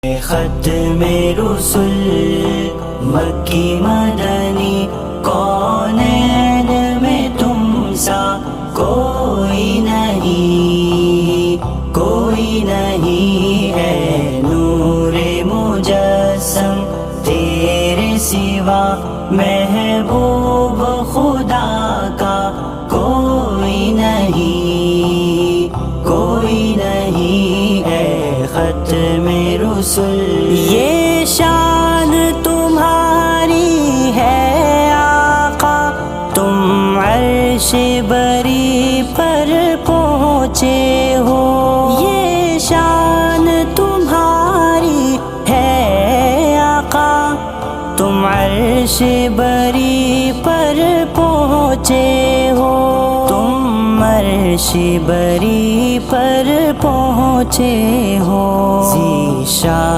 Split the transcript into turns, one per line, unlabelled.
ختم رسل مکی مدنی کونین میں تم سا کوئی نہیں ہے نور مجسم تیرے سوا محبوب خدا کا کوئی نہیں ہے ختم رسل یہ شان تمہاری ہے آقا تم عرش بری پر پہنچے ہو یہ شان تمہاری ہے آقا تم عرش بری پر پہنچے ہو تم عرش بری پر پہنچے ہو